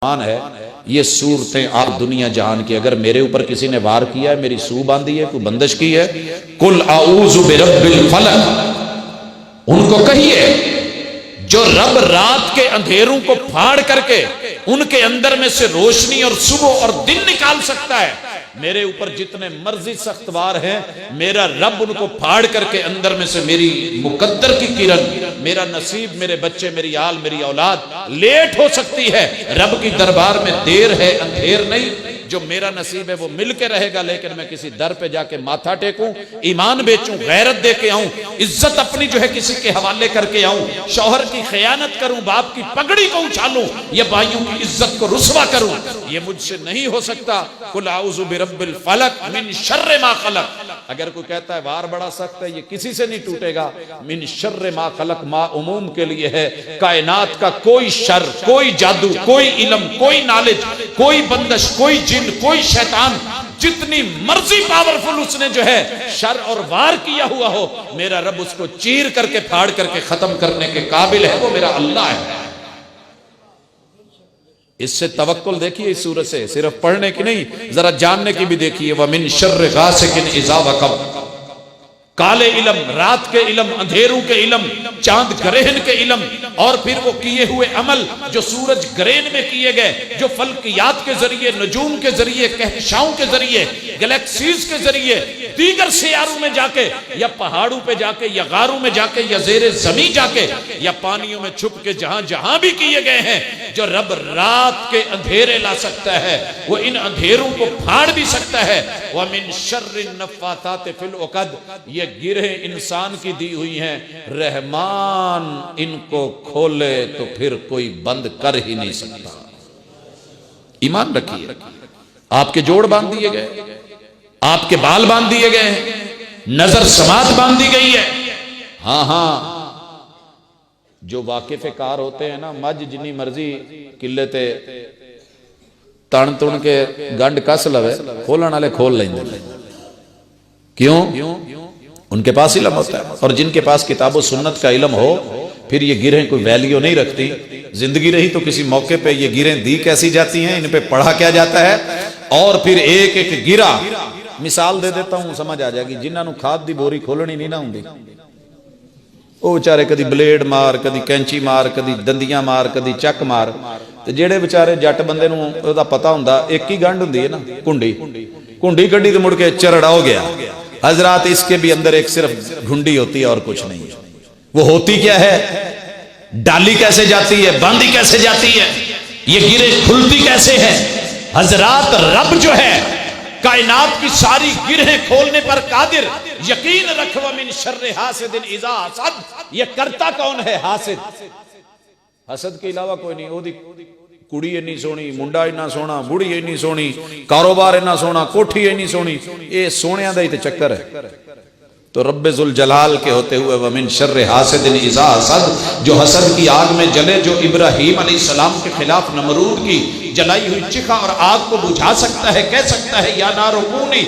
مان ہے یہ صورتیں آپ دنیا جہان کی اگر میرے اوپر کسی نے وار کیا ہے، میری سو باندھی ہے، کوئی بندش کی ہے، قل اعوذ برب الفلق، ان کو کہیے جو رب رات کے اندھیروں کو پھاڑ کر کے ان کے اندر میں سے روشنی اور صبح اور دن نکال سکتا ہے، میرے اوپر جتنے مرضی سخت وار ہیں میرا رب ان کو پھاڑ کر کے اندر میں سے میری مقدر کی کرن، میرا نصیب، میرے بچے، میری آل، میری اولاد لیٹ ہو سکتی ہے، رب کی دربار میں دیر ہے اندھیر نہیں، جو میرا نصیب ہے وہ مل کے رہے گا، لیکن میں کسی در پہ جا کے ماتھا ٹیکوں، ایمان بیچوں، غیرت دے کے آؤں، عزت اپنی جو ہے کسی کے حوالے کر کے آؤں، شوہر کی خیانت کروں، باپ کی پگڑی کو اچھالوں، یا بھائیوں کی عزت کو رسوا کروں، یہ مجھ سے نہیں ہو سکتا۔ قل اعوذ برب الفلق من شر ما خلق، اگر کوئی کہتا ہے وار بڑا سخت ہے، یہ کسی سے نہیں ٹوٹے گا، من شر ما خلق، ما عموم کے لیے ہے، کائنات کا کوئی شر، کوئی جادو، کوئی علم، کوئی نالج، کوئی بندش، کوئی جن، کوئی شیطان، جتنی مرضی پاورفل اس نے جو ہے شر اور وار کیا ہوا ہو، میرا رب اس کو چیر کر کے پھاڑ کر کے ختم کرنے کے قابل ہے، وہ میرا اللہ ہے۔ اس سے توکل دیکھیے، اس سورت سے صرف پڑھنے کی نہیں، ذرا جاننے کی بھی دیکھیے، وَمِن شَرِّ غَاسِقٍ إِذَا وَقَبَ، کالے علم، رات کے علم، اندھیروں کے علم، چاند گرہن کے علم، اور پھر وہ کیے ہوئے عمل جو سورج گرہن میں کیے گئے، جو فلکیات کے ذریعے، نجوم کے ذریعے، کہکشاؤں کے ذریعے، گلیکسیز کے ذریعے، دیگر سیاروں میں جا کے، یا پہاڑوں پہ جا کے، یا غاروں میں جا کے، یا زیر زمین جا کے، یا پانیوں میں چھپ کے، جہاں جہاں بھی کیے گئے ہیں، جو رب رات کے اندھیرے لا سکتا ہے وہ ان اندھیروں کو پھاڑ بھی سکتا ہے۔ وَمِن شَرِّ النَّفَّاثَاتِ فِي الْعُقَدِ، یہ گرہیں انسان کی دی ہوئی ہیں، رحمان ان کو کھولے تو پھر کوئی بند کر ہی نہیں سکتا۔ ایمان رکھیے، آپ کے جوڑ باندھ دیے گئے، آپ کے بال باندھ دیے گئے ہیں، نظر سماعت باندھ دی گئی ہے۔ ہاں جو واقف کار ہوتے ہیں نا، مجھ جنی مرضی قلے تے تن تن کے گنڈ کس لوے، کھولن والے کھول لیں گے، کیوں؟ ان کے پاس علم ہوتا ہے، اور جن کے پاس کتاب و سنت کا علم ہو پھر یہ گرہیں کوئی ویلیو نہیں رکھتی، زندگی رہی تو کسی موقع پہ یہ گرہیں دی کیسی جاتی ہیں، ان پہ پڑھا کیا جاتا ہے، اور پھر ایک ایک گرہ، مثال دے دیتا ہوں سمجھ آ جائے گی، جنہاں نو کھاد دی بوری کھولنی نہیں نہ ہوندی، وہ بیچارے کدی بلیڈ مار، کدی کینچی مار، کدی دندیاں مار، کدی چک مار، تے جیڑے بیچارے جٹ بندے نو او دا پتہ ہوندا ایک ہی گنڈ ہوندی ہے نا، کنڈی کڈی تے مڑ کے چرڑا ہو گیا۔ حضرات اس کے بھی اندر ایک صرف گھنڈی ہوتی ہے اور کچھ نہیں ہے، وہ ہوتی کیا ہے، ڈالی کیسے جاتی ہے، باندھی کیسے جاتی ہے، یہ گرے کھلتی کیسے ہے۔ حضرات رب جو ہے کائنات کی ساری گرہیں کھولنے پر قادر، یقین رکھ وَمِن شَرِّ حَاسِدٍ إِذَا حَسَدَ، یہ کرتا کون ہے؟ حاسد، حسد کے علاوہ کوئی نہیں۔ وہ دی کڑی اتنی سونی، منڈا اتنا سونا، بڑی اتنی سونی، کاروبار اتنا سونا، کوٹھی اتنی سونی، یہ سونیاں دا ہی تے چکر ہے۔ تو رب ذوالجلال کے ہوتے ہوئے وَمِن شَرِّ حَاسِدٍ إِذَا حَسَدَ، جو حسد کی آگ میں جلے، جو ابراہیم علیہ السلام کے خلاف نمرود کی جلائی ہوئی چکھا اور آگ کو بجھا سکتا ہے، کہہ سکتا ہے یا نار کونی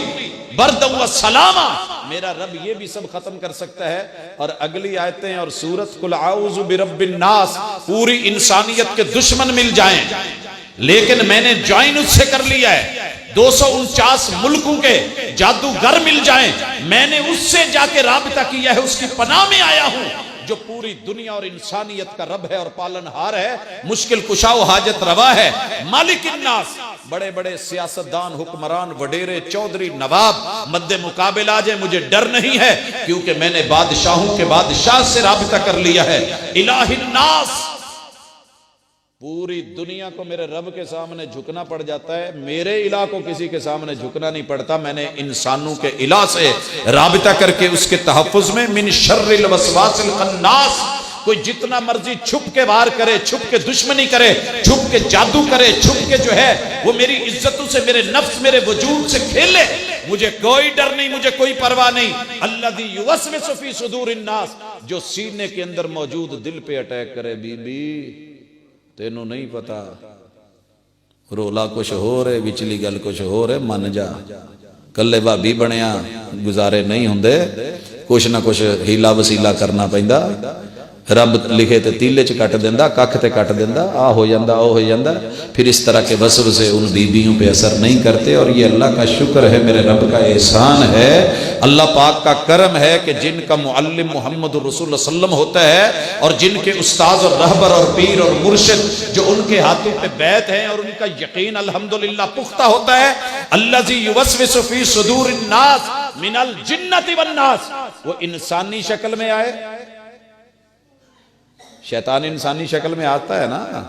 بردا وسلاما، میرا رب یہ بھی سب ختم کر سکتا ہے۔ اور اگلی آیتیں اور سورت قل اعوذ برب الناس، پوری انسانیت کے دشمن مل جائیں لیکن میں نے جوائن اس سے کر لیا ہے، 249 ملکوں کے جادوگر مل جائیں میں نے اس سے جا کے رابطہ کیا ہے، اس کی پناہ میں آیا ہوں، جو پوری دنیا اور انسانیت کا رب ہے اور پالن ہار ہے، مشکل کشا و حاجت روا ہے، مالک الناس۔ بڑے بڑے سیاستدان، حکمران، وڈیرے، چودھری، نواب مد مقابل آ جائیں، مجھے ڈر نہیں ہے، کیونکہ میں نے بادشاہوں کے بادشاہ سے رابطہ کر لیا ہے۔ الہ الناس، پوری دنیا کو میرے رب کے سامنے جھکنا پڑ جاتا ہے، میرے الہ کو کسی کے سامنے جھکنا نہیں پڑتا، میں نے انسانوں کے الہ سے رابطہ کر کے اس کے تحفظ میں من شر الوسواس الخناس، کوئی جتنا مرضی چھپ کے وار کرے، چھپ کے دشمنی کرے، چھپ کے جادو کرے، چھپ کے جو ہے وہ میری عزتوں سے، میرے نفس، میرے وجود سے کھیلے، مجھے کوئی ڈر نہیں، مجھے کوئی پرواہ نہیں۔ الذی یوسوس فی صدور الناس، جو سینے کے اندر موجود دل پہ اٹیک کرے، بی بی تینوں نہیں پتا، رولا کچھ ہو رہے، وچلی گل کچھ ہو رہے، من جا، کلے بھابی بنیا گزارے نہیں ہوندے، کچھ نہ کچھ ہیلا وسیلہ کرنا پیندا، رب لکھے تے تیلے چ کٹ دیندا، ککھ تے کٹ دیندا، آ ہو جاندا او ہو جاندا۔ پھر اس طرح کے وسوسے ان بیویوں پہ اثر نہیں کرتے، اور یہ اللہ کا شکر ہے، میرے رب کا احسان ہے، اللہ پاک کا کرم ہے کہ جن کا معلم محمد رسول اللہ صلی اللہ علیہ وسلم ہوتا ہے، اور جن کے استاذ اور رہبر اور پیر اور مرشد جو ان کے ہاتھوں پہ بیعت ہیں اور ان کا یقین الحمدللہ پختہ ہوتا ہے، الذی یوسوس فی صدور الناس من الجنۃ والناس، وہ انسانی شکل میں آئے، شیطان انسانی شکل میں آتا ہے نا،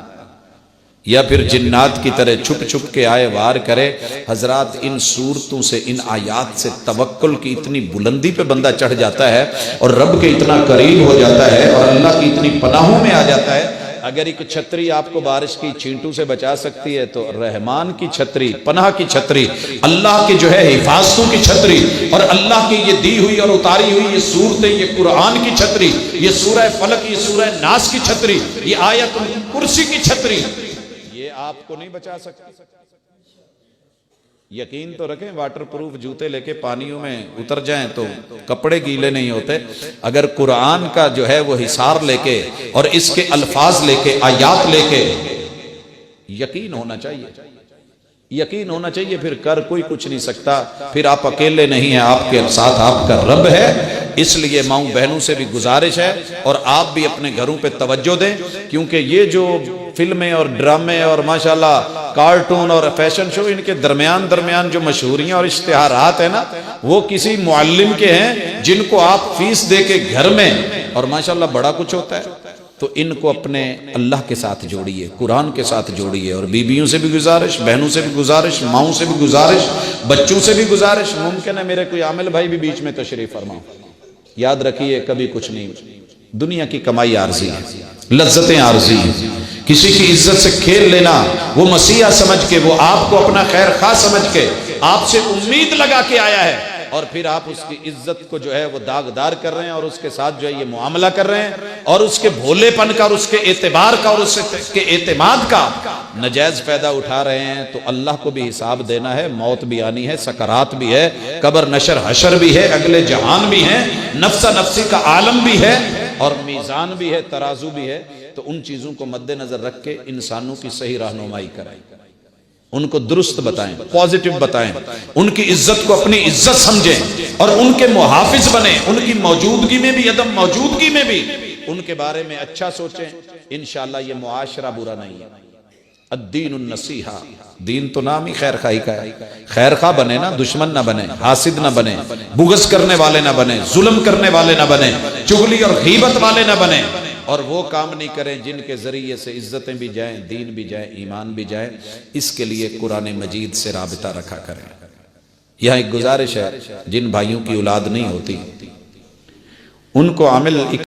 یا پھر جنات کی طرح چھپ چھپ کے آئے وار کرے۔ حضرات ان صورتوں سے، ان آیات سے توکل کی اتنی بلندی پہ بندہ چڑھ جاتا ہے، اور رب کے اتنا قریب ہو جاتا ہے، اور اللہ کی اتنی پناہوں میں آ جاتا ہے۔ اگر ایک چھتری آپ کو بارش کی چھینٹوں سے بچا سکتی ہے، تو رحمان کی چھتری، پناہ کی چھتری، اللہ کی جو ہے حفاظتوں کی چھتری، اور اللہ کی یہ دی ہوئی اور اتاری ہوئی یہ صورتیں، یہ قرآن کی چھتری، یہ سورہ فلق، یہ سورہ ناس کی چھتری، یہ آیت الکرسی کی چھتری، یہ آپ کو نہیں بچا سکتی۔ یقین تو رکھیں، واٹر پروف جوتے لے کے پانیوں میں اتر جائیں تو کپڑے گیلے نہیں ہوتے۔ اگر قرآن کا جو ہے وہ حصار لے کے اور اس کے الفاظ لے کے، آیات لے کے، یقین ہونا چاہیے، یقین ہونا چاہیے، پھر کر کوئی کچھ نہیں سکتا، پھر آپ اکیلے نہیں ہیں، آپ کے ساتھ آپ کا رب ہے۔ اس لیے ماؤں بہنوں سے بھی گزارش ہے، اور آپ بھی اپنے گھروں پہ توجہ دیں، کیونکہ یہ جو فلمیں اور ڈرامے اور ماشاءاللہ کارٹون اور فیشن شو، ان کے درمیان جو مشہوریاں اور اشتہارات ہیں نا، وہ کسی معلم کے ہیں جن کو آپ فیس دے کے گھر میں، اور ماشاءاللہ بڑا کچھ ہوتا ہے۔ تو ان کو اپنے اللہ کے ساتھ جوڑیے، قرآن کے ساتھ جوڑیے، اور بیویوں سے بھی گزارش، بہنوں سے بھی گزارش، ماؤں سے بھی گزارش، بچوں سے بھی گزارش۔ ممکن ہے میرے کوئی عامل بھائی بھی بیچ میں تشریف فرماؤ، یاد رکھیے کبھی کچھ نہیں، دنیا کی کمائی عارضی ہے، لذتیں عارضی ہیں، کسی کی عزت سے کھیل لینا، وہ مسیحا سمجھ کے، وہ آپ کو اپنا خیر خواہ سمجھ کے آپ سے امید لگا کے آیا ہے، اور پھر آپ اس کی عزت کو جو ہے وہ داغدار کر رہے ہیں، اور اس کے ساتھ جو ہے یہ معاملہ کر رہے ہیں، اور اس کے بھولے پن کا اور اس کے اعتبار کا اور اس کے اعتماد کا نجائز فائدہ اٹھا رہے ہیں۔ تو اللہ کو بھی حساب دینا ہے، موت بھی آنی ہے، سکرات بھی ہے، قبر نشر حشر بھی ہے، اگلے جہان بھی ہے، نفس نفسی کا عالم بھی ہے، اور میزان بھی ہے، ترازو بھی ہے۔ تو ان چیزوں کو مد نظر رکھ کے انسانوں کی صحیح رہنمائی کریں، ان کو درست بتائیں، پازیٹو بتائیں، ان کی عزت کو اپنی عزت سمجھیں، اور ان کے محافظ بنیں، ان کی موجودگی میں بھی، عدم موجودگی میں بھی ان کے بارے میں اچھا سوچیں۔ انشاءاللہ یہ معاشرہ برا نہیں ہے۔ الدین النصیحہ، دین تو نام ہی خیر خواہی کا ہے، خیر خواہ بنے نا، دشمن نہ بنے، حاسد نہ بنے، بغض کرنے والے نہ بنے، ظلم کرنے والے نہ بنے، چغلی اور غیبت والے نہ بنے، اور وہ کام نہیں کریں جن کے ذریعے سے عزتیں بھی جائیں، دین بھی جائیں، ایمان بھی جائیں۔ اس کے لیے قرآن مجید سے رابطہ رکھا کریں۔ یہاں ایک گزارش ہے، جن بھائیوں کی اولاد نہیں ہوتی ان کو عامل